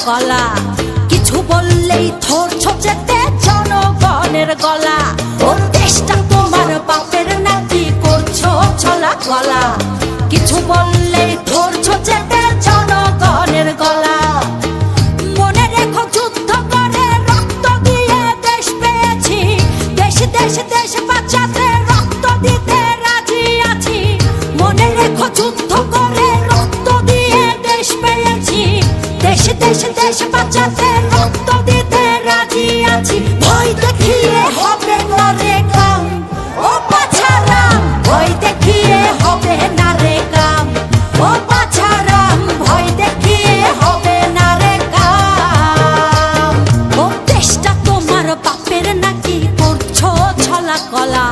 কলা। কিছু বললেই ধরছো যেতে জনগণের গলা। ও দেশটা তোমার বাপের নাকি করছো ছলা কলা। কিছু বললেই ধরছো যেতে জনগণের গলা। মনে রেখো যুদ্ধ করে রক্ত দিয়ে দেশ পেয়েছি। দেশ দেশ দেশ বাঁচাতে রক্ত দিতে রাজি আছি। মনে রেখো যুদ্ধ করে রক্ত দিয়ে দেশ পেয়েছি। দেশ দেশ দেশ বাঁচাতে রক্ত দিতে রাজি আছি। ভয় দেখিয়ে হবে না রে কাম, ও পাছারাম। ভয় দেখিয়ে হবে না রে কাম, ও পাছারাম। ভয় দেখিয়ে হবে না রে কাম। ও দেশটা তোমার বাপের নাকি করছো ছলা কলা।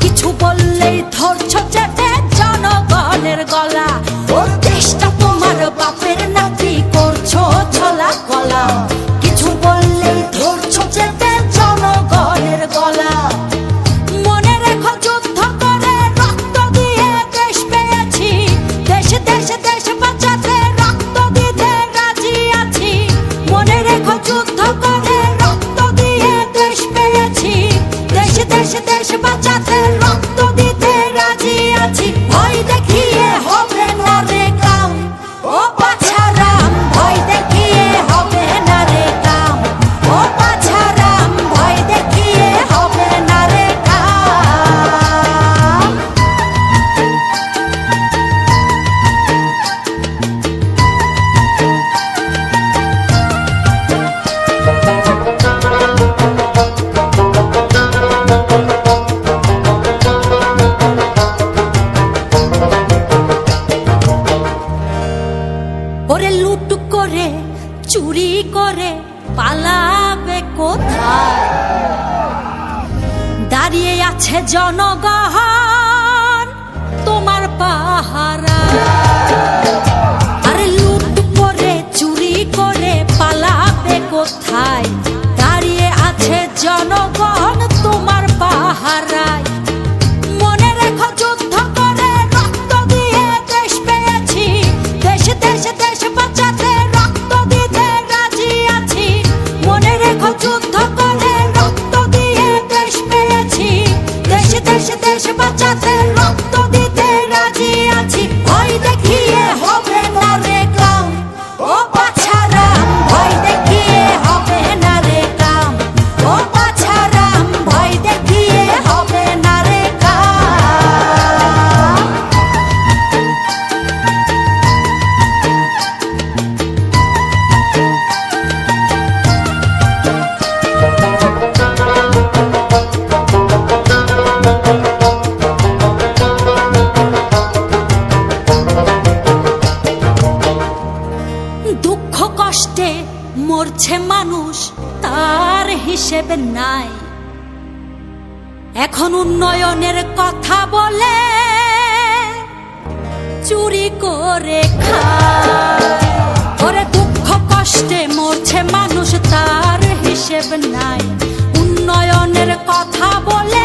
কিছু বললেই ধরছো চেপে জনগণের গলা। ও দেশটা তোমার বাপের নাকি করছো ছলা কলা। কিছু বললেই ধরছো চেপে জনগণের গলা। মনে রেখো যুদ্ধ করে রক্ত দিয়ে দেশ পেয়েছি। দেশ দেশ দেশ বাঁচাতে রক্ত দিতে রাজি আছি। মনে রেখো যুদ্ধ করে রক্ত দিয়ে দেশ পেয়েছি। দেশ দেশ দেশ বাঁচাতে রক্ত দিতে রাজি আছি। ভয় দেখিয়ে হবে না রে কাম, ও পাছারাম। ভয় দেখিয়ে হবে না রে কাম, ও পাছারাম। ভয় দেখিয়ে হবে না রে কাম। ওরে লুট করে চুরি করে পালাবে কোথায়? দাঁড়িয়ে আছে জনগণ তোমার পাহারা। আরে লুট করে চুরি করে পালাবে কোথায়? দাঁড়িয়ে আছে জনগণ তোমার পাহারায়। মনে রেখো যুদ্ধ করে রক্ত দিয়ে দেশ পেয়েছি। দেশ দেশ দেশ বাঁচাতে রক্ত দিতে রাজি আছি। মনে রেখো যুদ্ধ করে রক্ত দিয়ে দেশ পেয়েছি। দেশ দেশ দেশ বাঁচাতে রক্ত দিতে রাজি আছি। ভয় দেখিয়ে হবে না রে কাম, ও পাছারাম। ভয় দেখিয়ে হবে না রে কাম, ও পাছারাম। ভয় দেখিয়ে হবে না রে কাম। দুঃখ কষ্টে মরছে মানুষ, তার হিসেব নাই। এখন উন্নয়নের কথা বলে চুরি করে খায়। ওরে দুঃখ কষ্টে মরছে মানুষ, তার হিসেব নাই। উন্নয়নের কথা বলে